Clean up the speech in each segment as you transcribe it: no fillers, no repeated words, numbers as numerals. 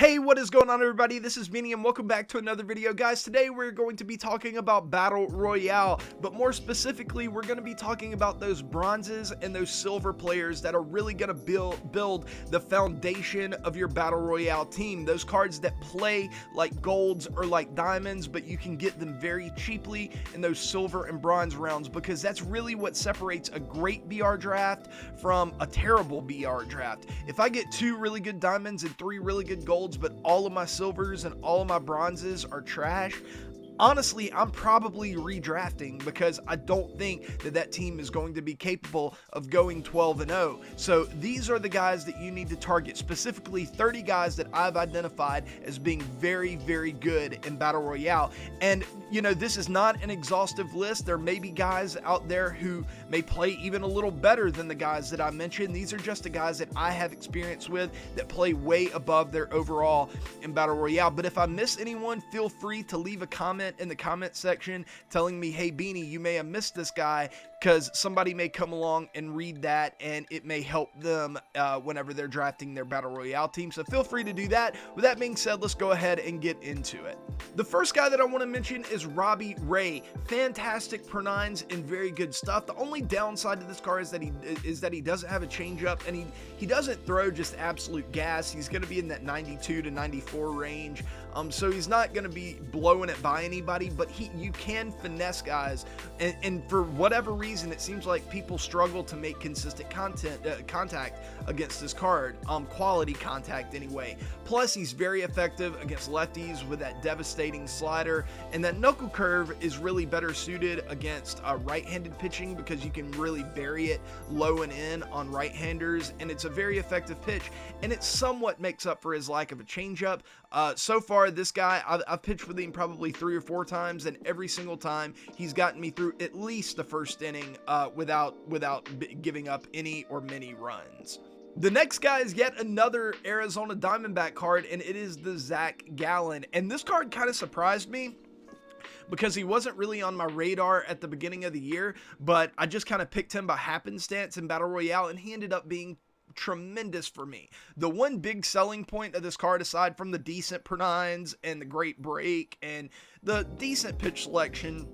Hey, what is going on, everybody? This is Beanie and welcome back to another video. Guys, today we're going to be talking about Battle Royale, but more specifically, we're going to be talking about those bronzes and those silver players that are really going to build the foundation of your Battle Royale team. Those cards that play like golds or like diamonds, but you can get them very cheaply in those silver and bronze rounds, because that's really what separates a great BR draft from a terrible BR draft. If I get 2 really good diamonds and 3 really good golds, but all of my silvers and all of my bronzes are trash, honestly, I'm probably redrafting, because I don't think that team is going to be capable of going 12-0. So these are the guys that you need to target, specifically 30 guys that I've identified as being very, very good in Battle Royale. And you know, this is not an exhaustive list. There may be guys out there who may play even a little better than the guys that I mentioned. These are just the guys that I have experience with that play way above their overall in Battle Royale. But if I miss anyone, feel free to leave a comment in the comment section telling me, hey Beanie, you may have missed this guy, because somebody may come along and read that and it may help them whenever they're drafting their Battle Royale team. So feel free to do that. With that being said, let's go ahead and get into it. The first guy that I want to mention is Robbie Ray. Fantastic per nines and very good stuff. The only downside to this card is that he doesn't have a changeup, and he doesn't throw just absolute gas. He's going to be in that 92 to 94 range. So he's not going to be blowing it by anybody, but you can finesse guys, and for whatever reason, it seems like people struggle to make consistent contact against this card, quality contact anyway. Plus, he's very effective against lefties with that devastating slider, and that knuckle curve is really better suited against right-handed pitching, because you can really bury it low and in on right-handers, and it's a very effective pitch, and it somewhat makes up for his lack of a changeup. So far, this guy, I've pitched with him probably 3 or 4 times, and every single time he's gotten me through at least the first inning without giving up any or many runs. The next guy is yet another Arizona Diamondback card, and it is the Zach Gallen. And this card kind of surprised me, because he wasn't really on my radar at the beginning of the year, but I just kind of picked him by happenstance in Battle Royale, and he ended up being tremendous for me. The one big selling point of this card, aside from the decent per nines and the great break and the decent pitch selection,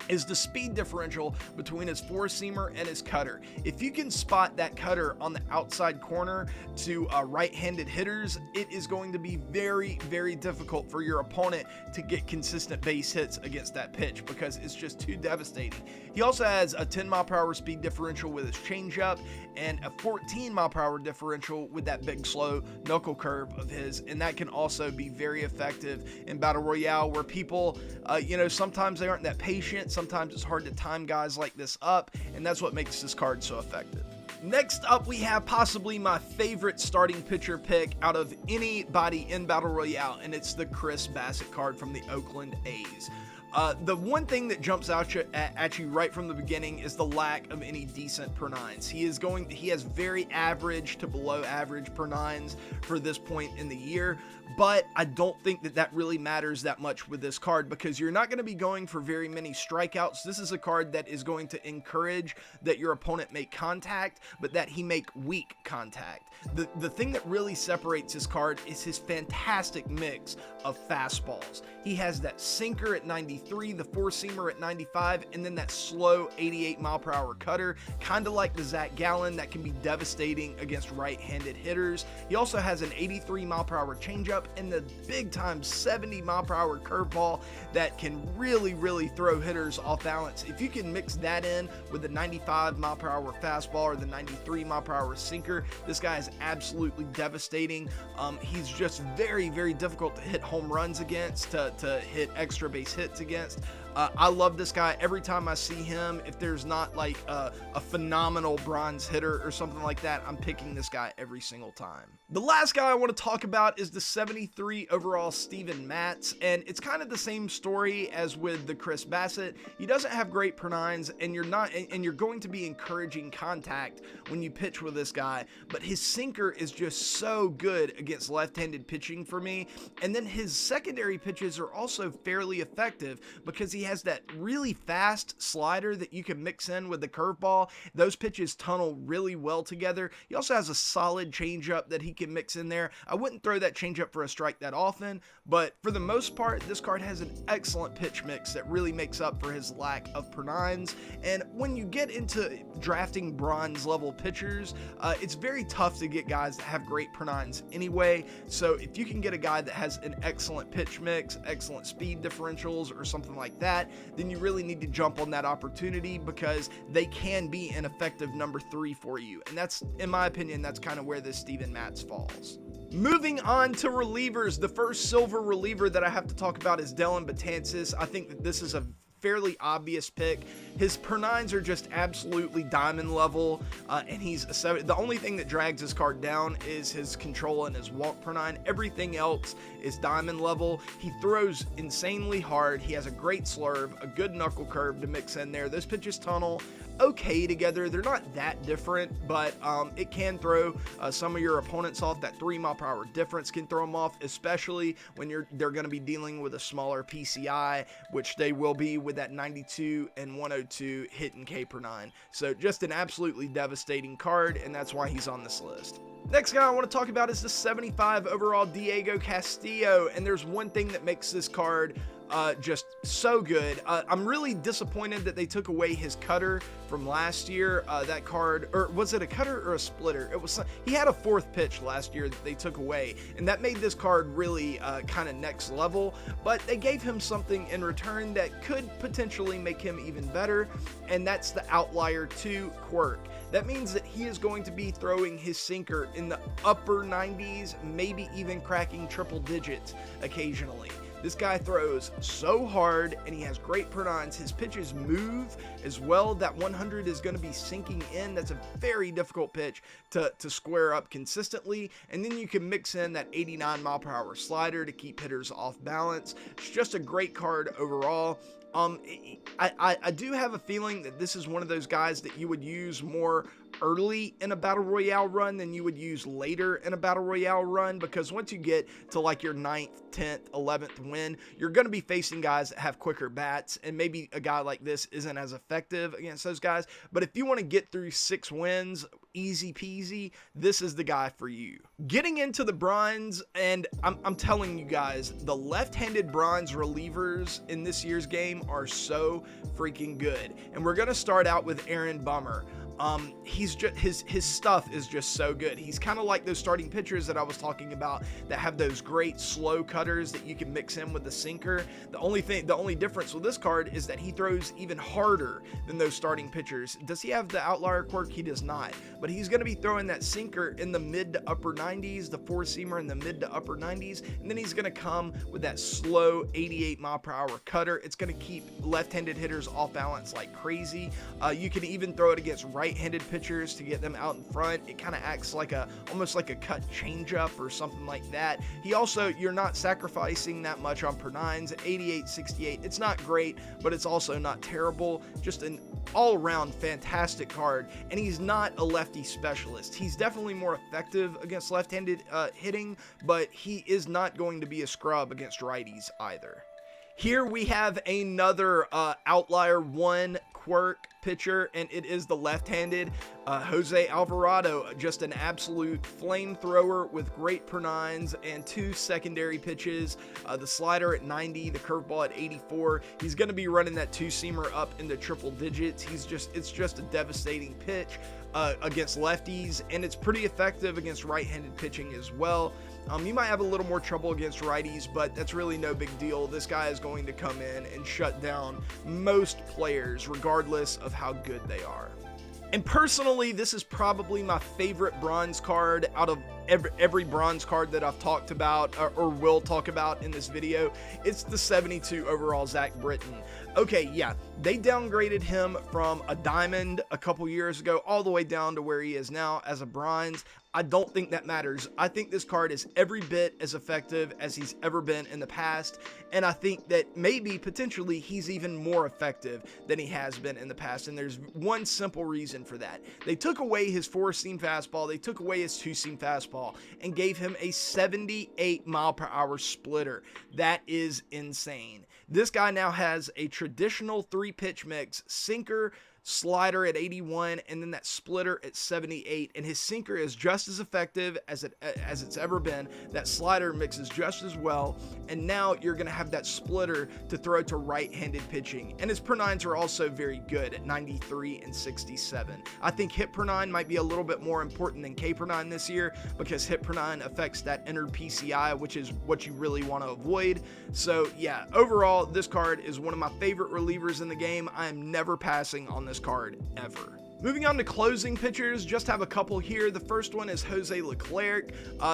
is the speed differential between his four-seamer and his cutter. If you can spot that cutter on the outside corner to right-handed hitters, it is going to be very, very difficult for your opponent to get consistent base hits against that pitch, because it's just too devastating. He also has a 10-mile-per-hour speed differential with his changeup and a 14-mile-per-hour differential with that big slow knuckle curve of his, and that can also be very effective in Battle Royale, where people, you know, sometimes they aren't that patient. Sometimes it's hard to time guys like this up, and that's what makes this card so effective. Next up, we have possibly my favorite starting pitcher pick out of anybody in Battle Royale, and it's the Chris Bassitt card from the Oakland A's. The one thing that jumps out at you right from the beginning is the lack of any decent per nines. He has very average to below average per nines for this point in the year, but I don't think that really matters that much with this card, because you're not going to be going for very many strikeouts. This is a card that is going to encourage that your opponent make contact, but that he make weak contact. The thing that really separates this card is his fantastic mix of fastballs. He has that sinker at 93, the four-seamer at 95, and then that slow 88-mile-per-hour cutter, kind of like the Zach Gallen, that can be devastating against right-handed hitters. He also has an 83-mile-per-hour changeup and the big-time 70-mile-per-hour curveball that can really, really throw hitters off balance. If you can mix that in with the 95-mile-per-hour fastball or the 93-mile-per-hour sinker, this guy is absolutely devastating. He's just very, very difficult to hit home runs against, to hit extra base hits against. I love this guy. Every time I see him, if there's not like a phenomenal bronze hitter or something like that, I'm picking this guy every single time. The last guy I want to talk about is the 73 overall Steven Matz, and it's kind of the same story as with the Chris Bassitt. He doesn't have great per nines, and you're going to be encouraging contact when you pitch with this guy, but his sinker is just so good against left-handed pitching for me, and then his secondary pitches are also fairly effective. effective because he has that really fast slider that you can mix in with the curveball. Those pitches tunnel really well together. He also has a solid changeup that he can mix in there. I wouldn't throw that changeup for a strike that often, but for the most part, this card has an excellent pitch mix that really makes up for his lack of per-9s. And when you get into drafting bronze level pitchers, it's very tough to get guys that have great per-9s anyway. So if you can get a guy that has an excellent pitch mix, excellent speed differentials, or something like that, then you really need to jump on that opportunity because they can be an effective number 3 for you. And that's, in my opinion, that's kind of where this Steven Matz falls. Moving on to relievers, the first silver reliever that I have to talk about is Dellin Betances. I think that this is a fairly obvious pick. His per-9s are just absolutely diamond level, and he's a 7. The only thing that drags his card down is his control and his walk per-9. Everything else is diamond level. He throws insanely hard. He has a great slurve, a good knuckle curve to mix in there. Those pitches tunnel okay together. They're not that different, but it can throw some of your opponents off. That 3 mph difference can throw them off, especially when they're going to be dealing with a smaller PCI, which they will be with that 92 and 102 hit and K per-9. So just an absolutely devastating card, and that's why he's on this list. Next guy I want to talk about is the 75 overall Diego Castillo, and there's one thing that makes this card just so good. I'm really disappointed that they took away his cutter from last year. That card, or was it a cutter or a splitter? It was. He had a 4th pitch last year that they took away, and that made this card really kind of next level. But they gave him something in return that could potentially make him even better, and that's the Outlier 2 quirk. That means that he is going to be throwing his sinker in the upper 90s, maybe even cracking triple digits occasionally. This guy throws so hard, and he has great per-9s. His pitches move as well. That 100 is going to be sinking in. That's a very difficult pitch to square up consistently. And then you can mix in that 89 mph slider to keep hitters off balance. It's just a great card overall. I do have a feeling that this is one of those guys that you would use more early in a battle royale run than you would use later in a battle royale run, because once you get to like your 9th, 10th, 11th win, you're going to be facing guys that have quicker bats, and maybe a guy like this isn't as effective against those guys. But if you want to get through 6 wins easy peasy, this is the guy for you. Getting into the bronze, and I'm telling you guys, the left-handed bronze relievers in this year's game are so freaking good. And we're going to start out with Aaron Bummer. He's just his stuff is just so good. He's kind of like those starting pitchers that I was talking about that have those great slow cutters that you can mix in with the sinker. The only difference with this card is that he throws even harder than those starting pitchers. Does he have the Outlier quirk? He does not, but he's going to be throwing that sinker in the mid to upper 90s, the 4-seamer in the mid to upper 90s, and then he's going to come with that slow 88 mph cutter. It's going to keep left-handed hitters off balance like crazy. You can even throw it against right-handed pitchers to get them out in front. It kind of acts like almost like a cut changeup or something like that. He also, you're not sacrificing that much on per-9s. 88, 68, it's not great, but it's also not terrible. Just an all-around fantastic card, and he's not a lefty specialist. He's definitely more effective against left-handed hitting, but he is not going to be a scrub against righties either. Here we have another Outlier 1 quirk pitcher, and it is the left-handed Jose Alvarado. Just an absolute flamethrower with great per-9s and 2 secondary pitches, the slider at 90, the curveball at 84. He's going to be running that 2-seamer up into triple digits. It's just a devastating pitch against lefties, and it's pretty effective against right-handed pitching as well. You might have a little more trouble against righties, but that's really no big deal. This guy is going to come in and shut down most players, regardless of how good they are. And personally, this is probably my favorite bronze card out of every bronze card that I've talked about or will talk about in this video. It's the 72 overall Zach Britton. Okay, yeah, they downgraded him from a diamond a couple years ago all the way down to where he is now as a bronze. I don't think that matters. I think this card is every bit as effective as he's ever been in the past, and I think that maybe potentially he's even more effective than he has been in the past, and there's one simple reason for that. They took away his 4-seam fastball, they took away his 2-seam fastball, and gave him a 78-mile-per-hour splitter. That is insane. This guy now has a traditional 3-pitch mix, sinker, slider at 81, and then that splitter at 78, and his sinker is just as effective as it's ever been. That slider mixes just as well, and now you're going to have that splitter to throw to right-handed pitching, and his per nines are also very good at 93 and 67. I think hit per nine might be a little bit more important than K per nine this year, because hit per nine affects that inner PCI, which is what you really want to avoid. So yeah, overall, this card is one of my favorite relievers in the game. I am never passing on this card ever. Moving on to closing pitchers, just have a couple here. The first one is Jose Leclerc.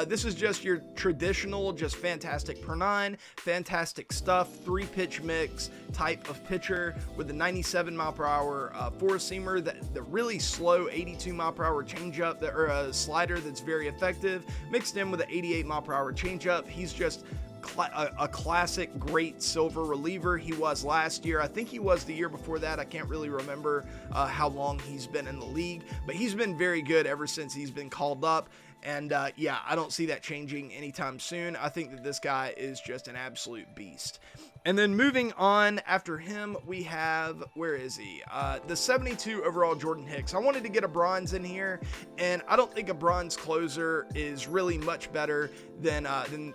This is just your traditional, just fantastic per nine, fantastic stuff, 3-pitch mix type of pitcher with a 97-mile-per-hour 4-seamer, the really slow 82-mile-per-hour changeup, or a slider that's very effective, mixed in with an 88-mile-per-hour changeup. He's just a classic great silver reliever. He was last year. I think he was the year before that. I can't really remember how long he's been in the league, but he's been very good ever since he's been called up. And yeah, I don't see that changing anytime soon. I think that this guy is just an absolute beast. And then moving on, after him, we have, where is he? The 72 overall Jordan Hicks. I wanted to get a bronze in here, and I don't think a bronze closer is really much better than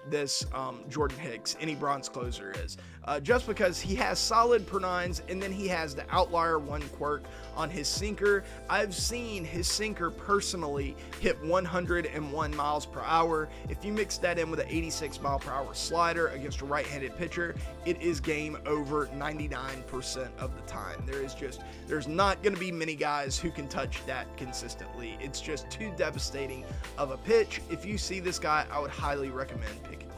this Jordan Hicks. Any bronze closer is. Just because he has solid per nines, and then he has the outlier one quirk on his sinker. I've seen his sinker personally hit 101 miles per hour. If you mix that in with an 86 mile per hour slider against a right-handed pitcher, it is game over 99% of the time. There's not going to be many guys who can touch that consistently. It's just too devastating of a pitch. If you see this guy, I would highly recommend picking him.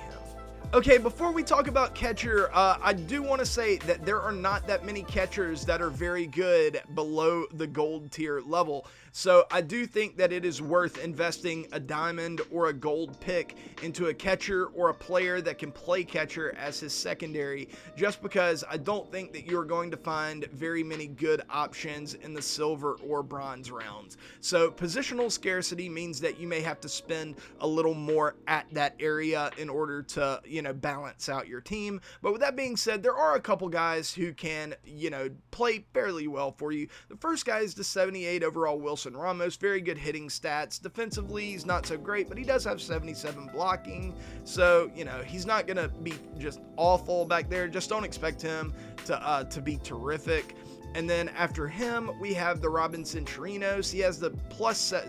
Okay, before we talk about catcher, I do want to say that there are not that many catchers that are very good below the gold tier level. So I do think that it is worth investing a diamond or a gold pick into a catcher or a player that can play catcher as his secondary, just because I don't think that you're going to find very many good options in the silver or bronze rounds. So positional scarcity means that you may have to spend a little more at that area in order to, balance out your team. But with that being said, there are a couple guys who can, play fairly well for you. The first guy is the 78 overall Wilson Ramos. Very good hitting stats. Defensively, he's not so great, but he does have 77 blocking. So, he's not going to be just awful back there. Just don't expect him to be terrific. And then after him, we have the Robinson Chirinos. He has the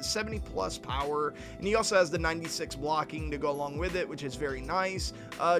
70 plus power, and he also has the 96 blocking to go along with it, which is very nice.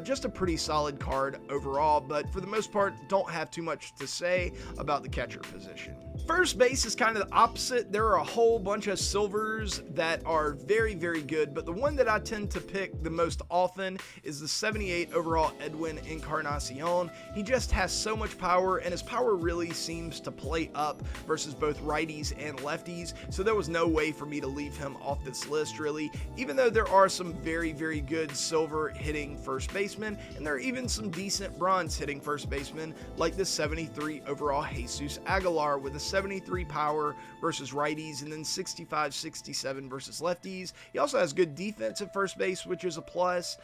Just a pretty solid card overall, but for the most part, don't have too much to say about the catcher position. First base is kind of the opposite. There are a whole bunch of silvers that are very, very good, but the one that I tend to pick the most often is the 78 overall Edwin Encarnacion. He just has so much power, and his power really seems to play up versus both righties and lefties, so there was no way for me to leave him off this list really, even though there are some very, very good silver hitting first basemen, and there are even some decent bronze hitting first basemen like the 73 overall Jesus Aguilar with a 73 power versus righties, and then 65-67 versus lefties. He also has good defense at first base, which is a plus.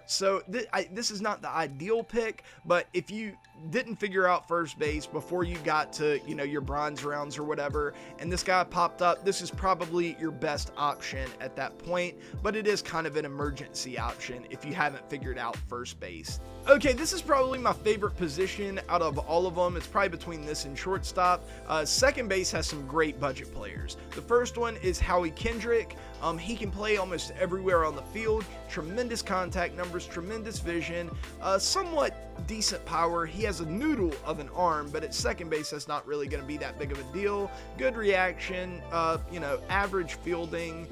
So this is not the ideal pick, but if you didn't figure out first base before you got to, your bronze rounds or whatever, and this guy popped up, this is probably your best option at that point, but it is kind of an emergency option if you haven't figured out first base. Okay, this is probably my favorite position out of all of them. It's probably between this and shortstop. Second base has some great budget players. The first one is Howie Kendrick. He can play almost everywhere on the field. Tremendous contact numbers, tremendous vision, somewhat decent power. He has a noodle of an arm, but at second base, that's not really going to be that big of a deal. Good reaction, average fielding.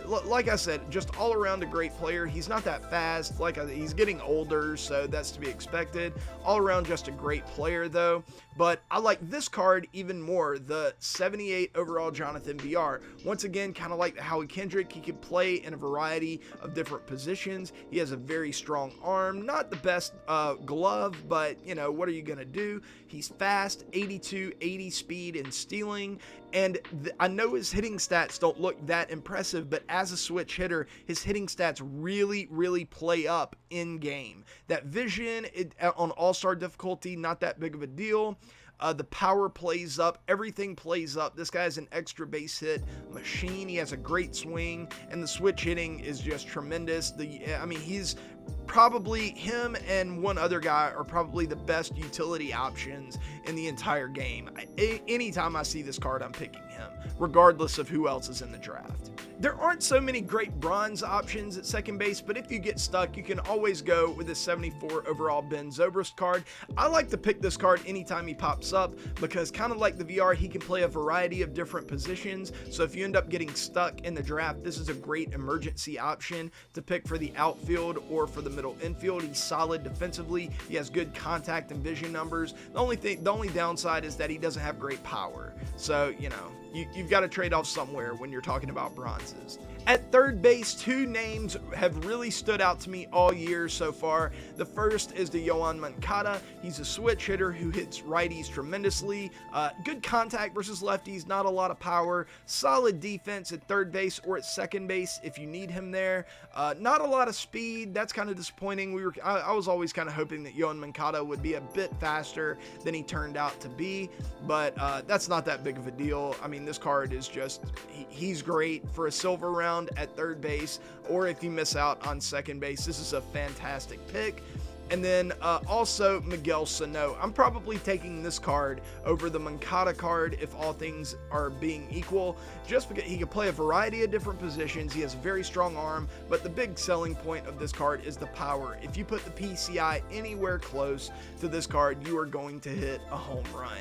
Like I said, just all around a great player. He's not that fast. He's getting older, so that's to be expected. All around just a great player, though. But I like this card even more, the 78 overall Jonathan VR. Once again, kind of like Howie Kendrick, he can play in a variety of different positions. He has a very strong arm, not the best glove, but you know, what are you going to do? He's fast, 82, 80 speed and stealing. And I know his hitting stats don't look that impressive, but as a switch hitter, his hitting stats really play up in game. That vision on all-star difficulty, not that big of a deal. The power plays up. Everything plays up. This guy's an extra base hit machine. He has a great swing, and the switch hitting is just tremendous. I mean, he's probably, him and one other guy are probably the best utility options in the entire game. Anytime I see this card, I'm picking him, regardless of who else is in the draft. There aren't so many great bronze options at second base, but if you get stuck, you can always go with a 74 overall Ben Zobrist card. I like to pick this card anytime he pops up because, kind of like the VR, he can play a variety of different positions. So if you end up getting stuck in the draft, this is a great emergency option to pick for the outfield or for the middle infield. He's solid defensively. He has good contact and vision numbers. The only downside is that he doesn't have great power. So, you know, you've got to trade off somewhere when you're talking about bronzes. At third base, two names have really stood out to me all year so far. The first is the Yoan Moncada. He's a switch hitter who hits righties tremendously. Good contact versus lefties, not a lot of power. Solid defense at third base or at second base if you need him there. Not a lot of speed. That's kind of disappointing. I was always kind of hoping that Yoan Moncada would be a bit faster than he turned out to be, but that's not that big of a deal. I mean, this card is just, he's great for a silver round at third base, or if you miss out on second base, this is a fantastic pick. And then also Miguel Sano. I'm probably taking this card over the Moncada card if all things are being equal, just because he can play a variety of different positions. He has a very strong arm, but the big selling point of this card is the power. If you put the PCI anywhere close to this card, you are going to hit a home run.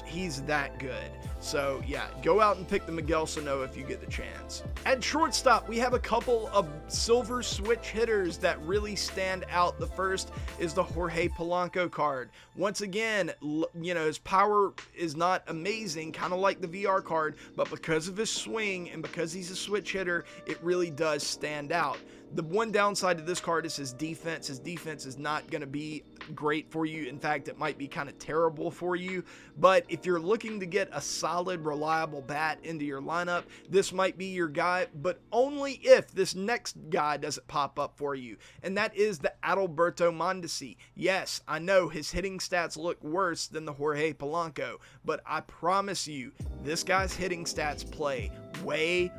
He's that good. So yeah, go out and pick the Miguel Sano if you get the chance. At shortstop, we have a couple of silver switch hitters that really stand out. The first is the Jorge Polanco card. Once again, you know, his power is not amazing, kind of like the VR card, but because of his swing and because he's a switch hitter, it really does stand out. The one downside to this card is his defense. His defense is not going to be great for you. In fact, it might be kind of terrible for you. But if you're looking to get a solid, reliable bat into your lineup, this might be your guy, but only if this next guy doesn't pop up for you. And that is the Adalberto Mondesi. Yes, I know his hitting stats look worse than the Jorge Polanco, but I promise you, this guy's hitting stats play way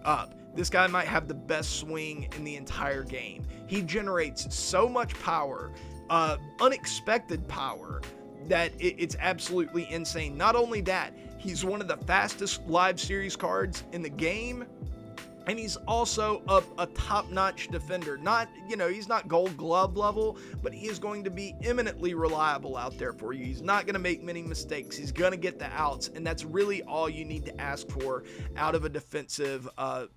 up. This guy might have the best swing in the entire game. He generates so much power, unexpected power, that it's absolutely insane. Not only that, he's one of the fastest live series cards in the game, and he's also a top-notch defender. Not, you know, he's not Gold Glove level, but he is going to be eminently reliable out there for you. He's not going to make many mistakes. He's going to get the outs, and that's really all you need to ask for out of a defensive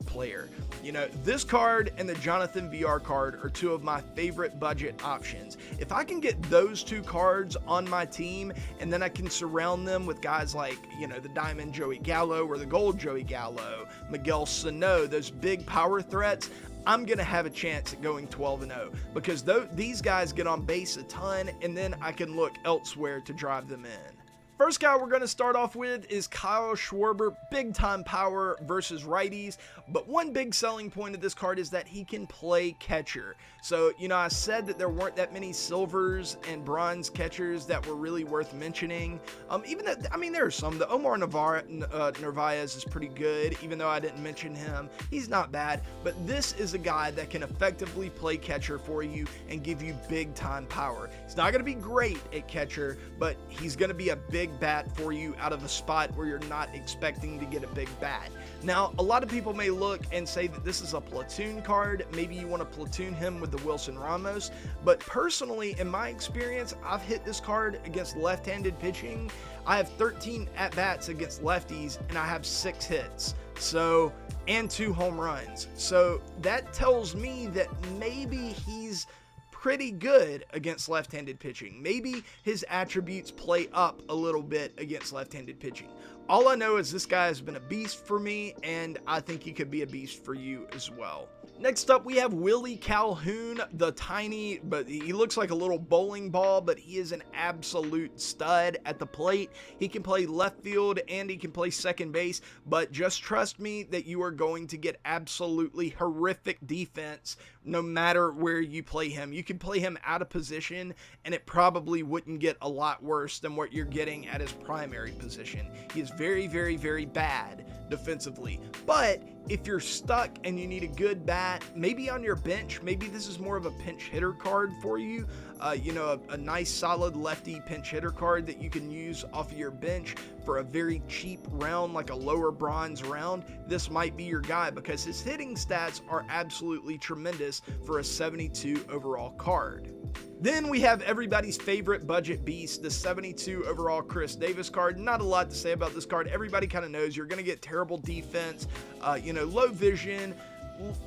player. You know, this card and the Jonathan VR card are two of my favorite budget options. If I can get those two cards on my team, and then I can surround them with guys like, you know, the Diamond Joey Gallo or the Gold Joey Gallo, Miguel Sano, those big power threats, I'm going to have a chance at going 12-0 because these guys get on base a ton, and then I can look elsewhere to drive them in. First guy we're going to start off with is Kyle Schwarber. Big time power versus righties, but one big selling point of this card is that he can play catcher. So, you know, I said that there weren't that many silvers and bronze catchers that were really worth mentioning. Even that, I mean, there are some. The Omar Narvaez is pretty good, even though I didn't mention him. He's not bad, but this is a guy that can effectively play catcher for you and give you big time power. He's not going to be great at catcher, but he's going to be a big bat for you out of a spot where you're not expecting to get a big bat. Now, a lot of people may look and say that this is a platoon card. Maybe you want to platoon him with the Wilson Ramos, but personally, in my experience, I've hit this card against left-handed pitching. I have 13 at-bats against lefties, and I have 6 hits. So, and 2 home runs. So that tells me that maybe he's pretty good against left-handed pitching. Maybe his attributes play up a little bit against left-handed pitching. All I know is this guy has been a beast for me, and I think he could be a beast for you as well. Next up, we have Willie Calhoun, the tiny, but he looks like a little bowling ball, but he is an absolute stud at the plate. He can play left field and he can play second base, but just trust me that you are going to get absolutely horrific defense no matter where you play him. You can play him out of position, and it probably wouldn't get a lot worse than what you're getting at his primary position. He is very, very, very bad defensively, but if you're stuck and you need a good bat, maybe on your bench, maybe this is more of a pinch hitter card for you. A nice solid lefty pinch hitter card that you can use off of your bench for a very cheap round, like a lower bronze round. This might be your guy because his hitting stats are absolutely tremendous for a 72 overall card. Then we have everybody's favorite budget beast, the 72 overall Chris Davis card. Not a lot to say about this card. Everybody kind of knows you're going to get terrible defense, low vision,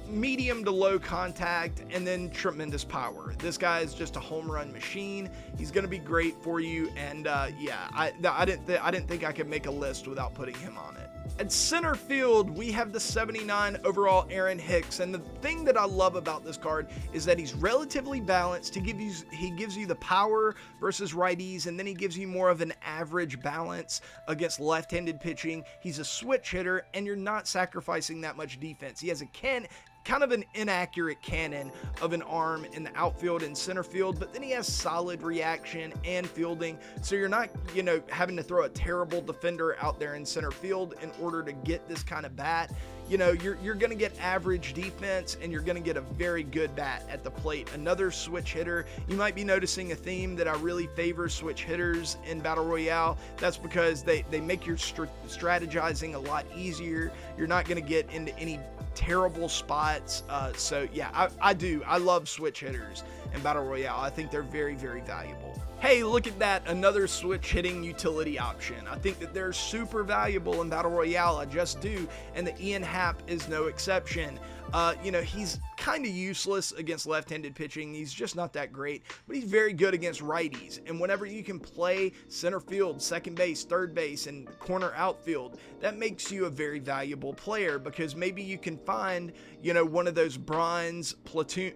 medium to low contact, and then tremendous power. This guy is just a home run machine. He's going to be great for you, and I didn't think I could make a list without putting him on it. At center field, we have the 79 overall Aaron Hicks, and the thing that I love about this card is that he's relatively balanced. He gives you the power versus righties, and then he gives you more of an average balance against left-handed pitching. He's a switch hitter, and you're not sacrificing that much defense. He has a kind of an inaccurate cannon of an arm in the outfield and center field, but then he has solid reaction and fielding, so you're not, having to throw a terrible defender out there in center field in order to get this kind of bat. You're going to get average defense, and you're going to get a very good bat at the plate. Another switch hitter. You might be noticing a theme that I really favor switch hitters in Battle Royale. That's because they make your strategizing a lot easier. You're not going to get into any terrible spots. So yeah, I love switch hitters in Battle Royale. I think they're very, very valuable. Hey, look at that, another switch hitting utility option. I think that they're super valuable in Battle Royale. I just do, and the Ian Happ is no exception. He's kind of useless against left-handed pitching. He's just not that great, but he's very good against righties. And whenever you can play center field, second base, third base, and corner outfield, that makes you a very valuable player, because maybe you can find, one of those bronze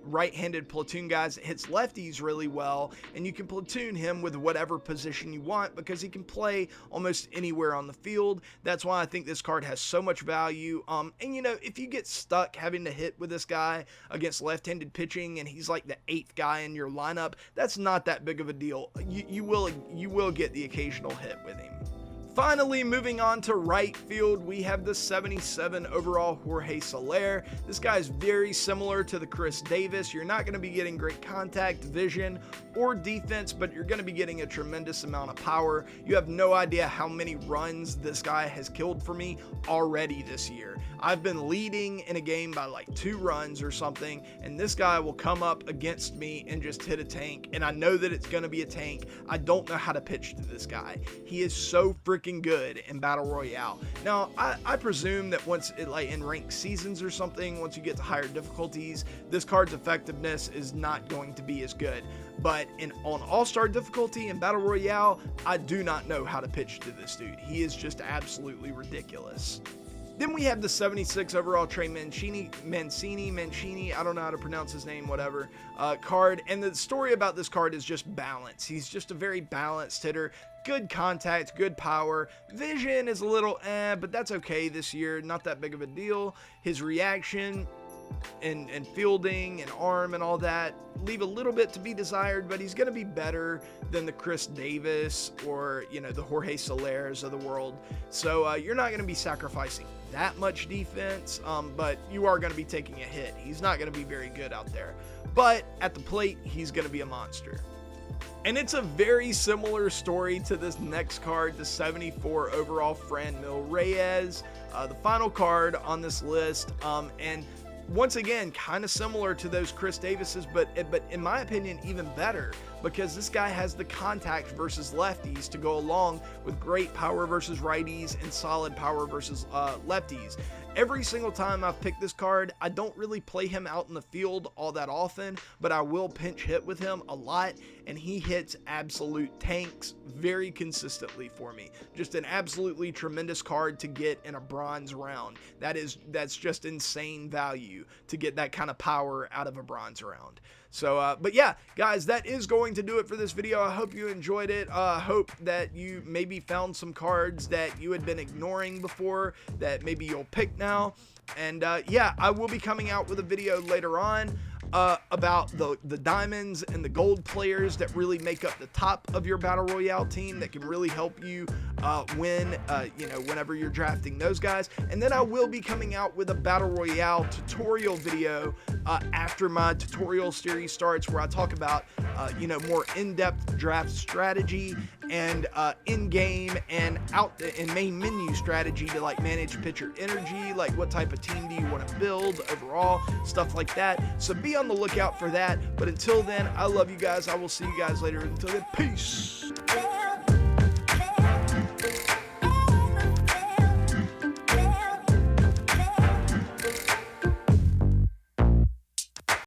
right-handed platoon guys that hits lefties really well, and you can platoon him with whatever position you want because he can play almost anywhere on the field. That's why I think this card has so much value. If you get stuck having to hit with this guy against left-handed pitching and he's like the 8th guy in your lineup, that's not that big of a deal. You will get the occasional hit with him. Finally, moving on to right field, we have the 77 overall Jorge Soler. This guy is very similar to the Chris Davis. You're not going to be getting great contact, vision, or defense, but you're going to be getting a tremendous amount of power. You have no idea how many runs this guy has killed for me already this year. I've been leading in a game by like 2 runs or something, and this guy will come up against me and just hit a tank, and I know that it's going to be a tank. I don't know how to pitch to this guy. He is so freaking good in Battle Royale. Now, I presume that once in ranked seasons or something, once you get to higher difficulties, this card's effectiveness is not going to be as good. But on All-Star difficulty in Battle Royale, I do not know how to pitch to this dude. He is just absolutely ridiculous. Then we have the 76 overall Trey Mancini, I don't know how to pronounce his name, whatever, card. And the story about this card is just balance. He's just a very balanced hitter. Good contact, good power. Vision is a little but that's okay this year. Not that big of a deal. His reaction and fielding and arm and all that leave a little bit to be desired, but he's going to be better than the Chris Davis or, the Jorge Solers of the world. So you're not going to be sacrificing that much defense, but you are going to be taking a hit. He's not going to be very good out there, but at the plate, he's going to be a monster. And it's a very similar story to this next card, the 74 overall Franmil Reyes, the final card on this list, and once again, kind of similar to those Chris Davises, but in my opinion, even better, because this guy has the contact versus lefties to go along with great power versus righties and solid power versus lefties. every single time I've picked this card, I don't really play him out in the field all that often, but I will pinch hit with him a lot, and he hits absolute tanks very consistently for me. Just an absolutely tremendous card to get in a bronze round. That's just insane value to get that kind of power out of a bronze round. So, but yeah, guys, that is going to do it for this video. I hope you enjoyed it. Hope that you maybe found some cards that you had been ignoring before that maybe you'll pick now. And yeah, I will be coming out with a video later on about the diamonds and the gold players that really make up the top of your battle royale team that can really help you win, you know, whenever you're drafting those guys. And then I will be coming out with a battle royale tutorial video after my tutorial series starts, where I talk about you know, more in-depth draft strategy and in-game and out and main menu strategy to like manage pitcher energy, like what type of team do you want to build overall, stuff like that. So be on the lookout for that. But until then, I love you guys. I will see you guys later. Until then, peace.